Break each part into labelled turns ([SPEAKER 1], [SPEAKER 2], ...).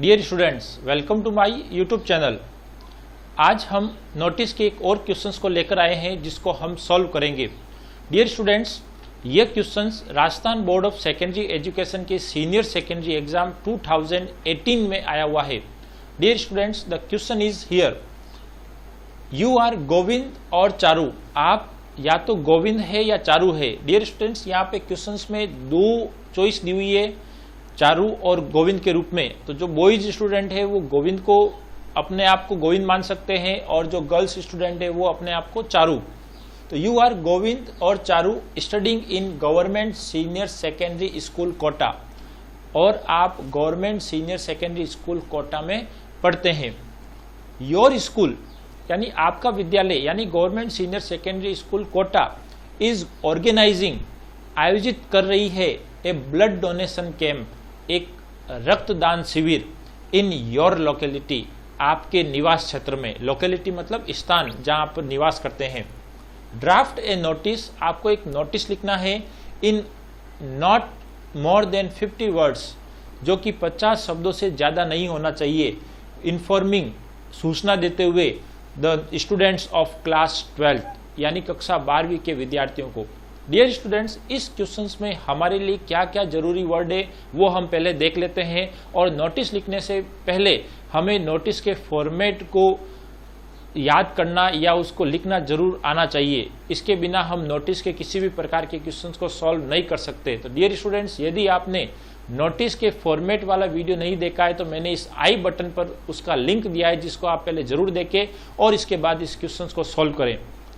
[SPEAKER 1] Dear students, welcome to my YouTube channel. आज हम notice के एक और क्वेश्चंस को लेकर आए हैं जिसको हम सॉल्व करेंगे। डियर स्टूडेंट्स, ये questions Rajasthan board of secondary education के सीनियर सेकेंडरी एग्जाम 2018 में आया हुआ है। Dear students, the question is here, you are Govind और चारू। आप या तो गोविंद है या चारू है। डियर स्टूडेंट्स, यहाँ पे क्वेश्चंस में दो चॉइस दी हुई है, चारू और गोविंद के रूप में। तो जो बॉयज स्टूडेंट है वो गोविंद को अपने आप को गोविंद मान सकते हैं और जो गर्ल्स स्टूडेंट है वो अपने आप को चारू। तो यू आर गोविंद और Charu studying in government senior secondary school Kota, और आप government senior secondary school Kota में पढ़ते हैं। योर स्कूल यानी आपका विद्यालय यानी government senior secondary school Kota is organising, आयोजित कर रही है ए ब्लड डोनेशन कैंप, एक रक्तदान शिविर इन योर लोकेलिटी, आपके निवास क्षेत्र में। लोकेलिटी मतलब स्थान जहां आप निवास करते हैं। ड्राफ्ट ए नोटिस, आपको एक नोटिस लिखना है in not more than 50 words, जो कि 50 शब्दों से ज्यादा नहीं होना चाहिए। इन्फॉर्मिंग, सूचना देते हुए द स्टूडेंट्स ऑफ क्लास 12 यानी कक्षा 12वीं के विद्यार्थियों को। डियर स्टूडेंट्स, इस क्वेश्चंस में हमारे लिए क्या क्या जरूरी वर्ड है वो हम पहले देख लेते हैं। और नोटिस लिखने से पहले हमें नोटिस के फॉर्मेट को याद करना या उसको लिखना जरूर आना चाहिए। इसके बिना हम नोटिस के किसी भी प्रकार के क्वेश्चंस को सॉल्व नहीं कर सकते। तो डियर स्टूडेंट्स, यदि आपने नोटिस के फॉर्मेट वाला वीडियो नहीं देखा है तो मैंने इस आई बटन पर उसका लिंक दिया है, जिसको आप पहले जरूर देखें और इसके बाद इस क्वेश्चंस को सॉल्व करें।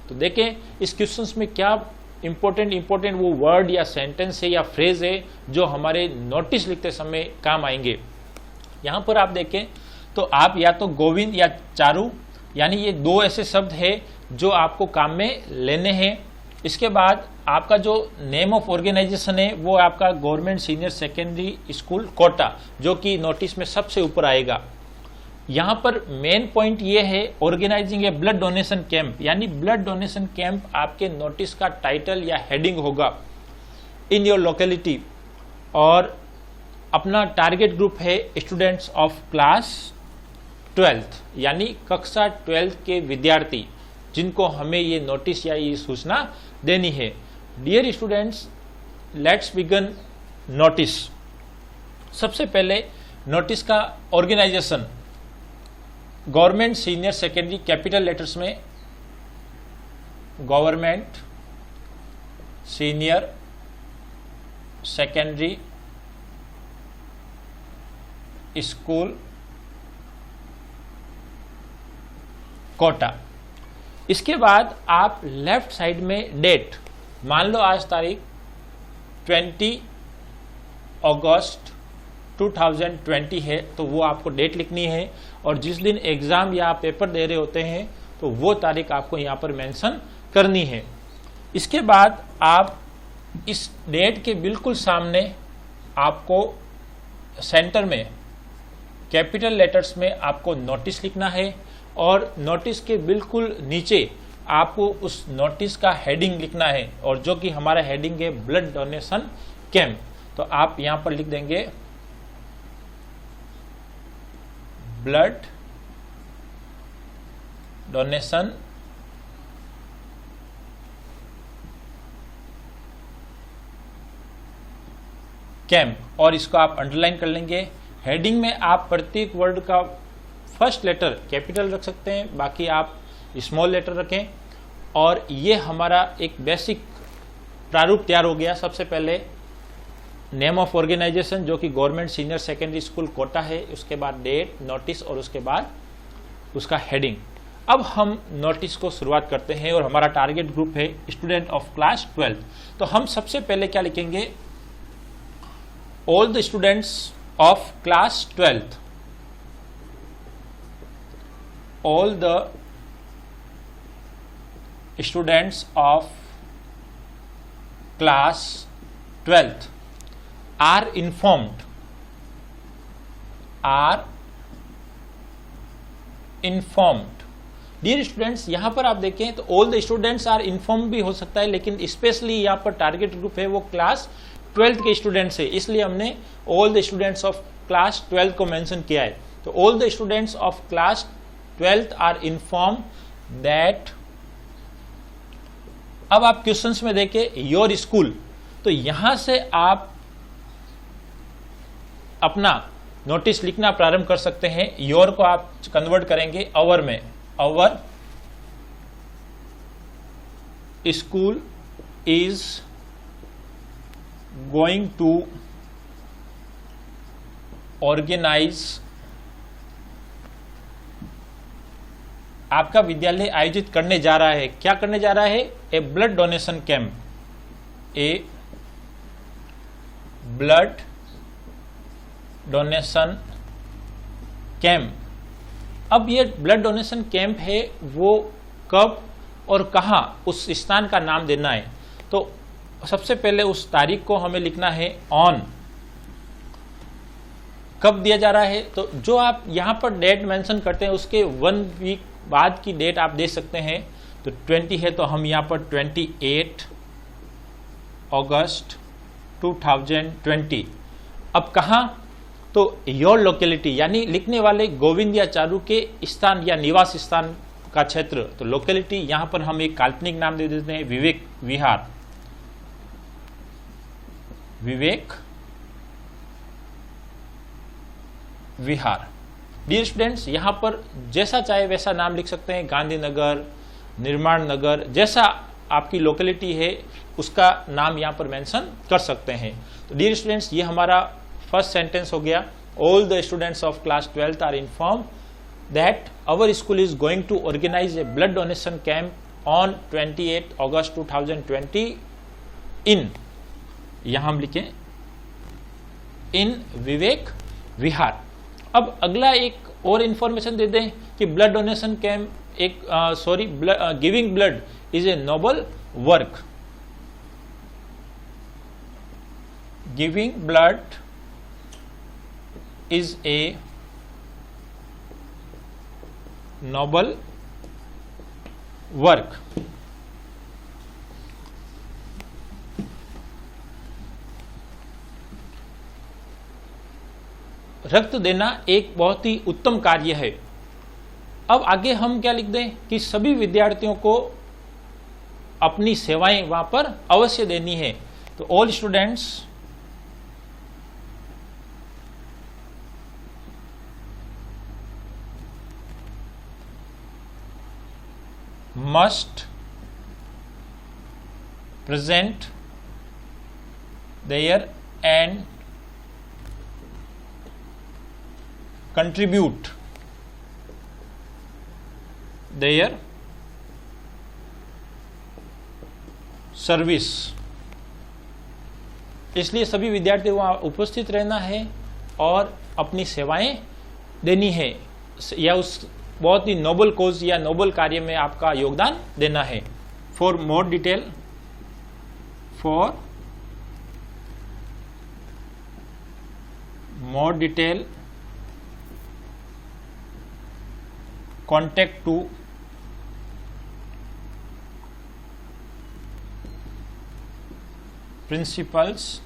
[SPEAKER 1] तो देखें इस क्वेश्चंस में क्या इंपॉर्टेंट वो वर्ड या सेंटेंस है या फ्रेज है जो हमारे नोटिस लिखते समय काम आएंगे। यहां पर आप देखें तो आप या तो गोविंद या चारू यानी ये दो ऐसे शब्द है जो आपको काम में लेने हैं। इसके बाद आपका जो नेम ऑफ ऑर्गेनाइजेशन है वो आपका government senior secondary school Kota, जो कि नोटिस में सबसे ऊपर आएगा। यहां पर मेन पॉइंट ये है ऑर्गेनाइजिंग ए ब्लड डोनेशन कैंप, यानी ब्लड डोनेशन कैंप आपके नोटिस का टाइटल या हेडिंग होगा इन योर लोकेलिटी। और अपना टारगेट ग्रुप है स्टूडेंट्स ऑफ क्लास 12th यानी कक्षा 12th के विद्यार्थी, जिनको हमें ये नोटिस या ये सूचना देनी है। Dear students, let's begin notice. सबसे पहले नोटिस का organisation, government senior secondary capital letters में, government senior secondary school Kota. इसके बाद आप लेफ्ट साइड में डेट, मान लो आज तारीख 20 अगस्त 2020 है तो वो आपको डेट लिखनी है। और जिस दिन एग्जाम या पेपर दे रहे होते हैं तो वो तारीख आपको यहाँ पर मेंशन करनी है। इसके बाद आप इस डेट के बिल्कुल सामने आपको सेंटर में कैपिटल लेटर्स में आपको नोटिस लिखना है, और नोटिस के बिल्कुल नीचे आपको उस नोटिस का हेडिंग लिखना है, और जो कि हमारा हेडिंग है ब्लड डोनेशन कैंप। तो आप यहां पर लिख देंगे ब्लड डोनेशन कैंप, और इसको आप अंडरलाइन कर लेंगे। हेडिंग में आप प्रत्येक वर्ड का फर्स्ट लेटर कैपिटल रख सकते हैं, बाकी आप स्मॉल लेटर रखें। और ये हमारा एक बेसिक प्रारूप तैयार हो गया। सबसे पहले नेम ऑफ ऑर्गेनाइजेशन जो कि government senior secondary school Kota है, उसके बाद डेट, नोटिस और उसके बाद उसका हेडिंग। अब हम नोटिस को शुरुआत करते हैं और हमारा टारगेट ग्रुप है स्टूडेंट ऑफ क्लास 12। तो हम सबसे पहले क्या लिखेंगे, all the students of class 12th, all the students of class 12th are informed dear students, यहां पर आप देखें तो all the students are inform भी हो सकता है, लेकिन स्पेशली यहाँ पर टारगेट ग्रुप है वो क्लास 12th के स्टूडेंट्स है, इसलिए हमने all the students of class 12 को मेंशन किया है। तो all the students of class 12 are inform that, अब आप क्वेश्चंस में देखें योर स्कूल, तो यहां से आप अपना नोटिस लिखना प्रारंभ कर सकते हैं। योर को आप कन्वर्ट करेंगे अवर में, our school is going to organise, आपका विद्यालय आयोजित करने जा रहा है, क्या करने जा रहा है? ए ब्लड डोनेशन कैंप, ए ब्लड डोनेशन कैंप। अब ये ब्लड डोनेशन कैंप है वो कब और कहां, उस स्थान का नाम देना है। तो सबसे पहले उस तारीख को हमें लिखना है ऑन, कब दिया जा रहा है। तो जो आप यहां पर डेट मेंशन करते हैं उसके 1 वीक बाद की डेट आप दे सकते हैं। तो 20 है तो हम यहां पर 28 अगस्त 2020। अब कहां? तो योर लोकेलिटी, यानी लिखने वाले गोविंद या चारू के स्थान या निवास स्थान का क्षेत्र। तो लोकेलिटी यहां पर हम एक काल्पनिक नाम दे देते हैं, विवेक विहार, विवेक विहार। डियर स्टूडेंट्स, यहां पर जैसा चाहे वैसा नाम लिख सकते हैं, गांधीनगर, निर्माण नगर, जैसा आपकी लोकेलिटी है उसका नाम यहां पर मेंशन कर सकते हैं। तो डियर स्टूडेंट्स, ये हमारा फर्स्ट सेंटेंस हो गया। All the students of class 12 are inform that our school is going to organise a blood donation camp on 28 August 2020 in, यहां हम लिखें इन विवेक विहार। अब अगला एक और इंफॉर्मेशन दे दें कि ब्लड डोनेशन कैंप एक giving blood is a noble work, giving blood is a noble work. रक्त देना एक बहुत ही उत्तम कार्य है। अब आगे हम क्या लिख दें कि सभी विद्यार्थियों को अपनी सेवाएं वहां पर अवश्य देनी है। तो all students must present there and contribute their service। इसलिए सभी विद्यार्थी वहां उपस्थित रहना है और अपनी सेवाएं देनी है या उस बहुत ही नोबल कोज या नोबल कार्य में आपका योगदान देना है। For more detail, contact to principles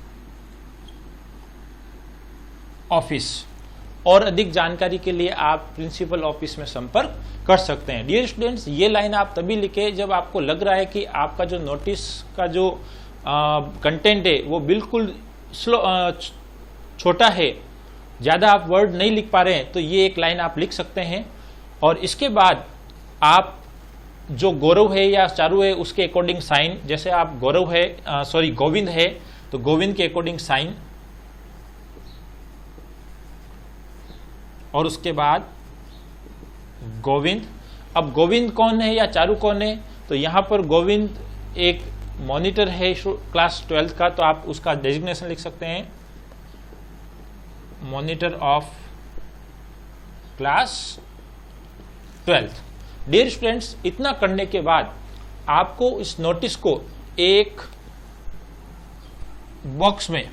[SPEAKER 1] office, और अधिक जानकारी के लिए आप प्रिंसिपल ऑफिस में संपर्क कर सकते हैं। डियर स्टूडेंट्स, ये लाइन आप तभी लिखे जब आपको लग रहा है कि आपका जो नोटिस का जो कंटेंट है वो बिल्कुल छोटा है, ज़्यादा आप वर्ड नहीं लिख पा रहे हैं, तो ये एक लाइन आप लिख सकते हैं। और इसके बाद आप जो गौरव है या चारू है उसके अकॉर्डिंग साइन, जैसे आप गौरव है गोविंद है तो गोविंद के अकॉर्डिंग साइन, और उसके बाद गोविंद। अब गोविंद कौन है या चारू कौन है? तो यहां पर गोविंद एक मॉनिटर है क्लास 12 का, तो आप उसका डेजिग्नेशन लिख सकते हैं, monitor of class 12। Dear students, इतना करने के बाद आपको इस नोटिस को एक बॉक्स में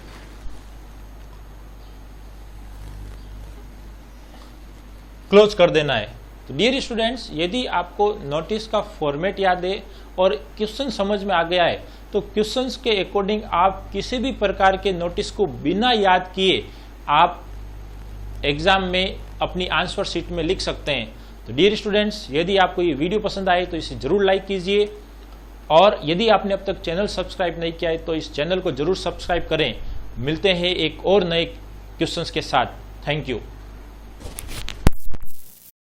[SPEAKER 1] क्लोज कर देना है। तो डियर स्टूडेंट्स, यदि आपको नोटिस का फॉर्मेट याद है और क्वेश्चन समझ में आ गया है तो क्वेश्चंस के अकॉर्डिंग आप किसी भी प्रकार के नोटिस को बिना याद किए आप एग्ज़ाम में अपनी आंसर शीट में लिख सकते हैं। तो डियर स्टूडेंट्स, यदि आपको ये वीडियो पसंद आए तो इसे ज़रूर लाइक कीजिए, और यदि आपने अब तक चैनल सब्सक्राइब नहीं किया है तो इस चैनल को ज़रूर सब्सक्राइब करें। मिलते हैं एक और नए क्वेश्चंस के साथ। Thank you.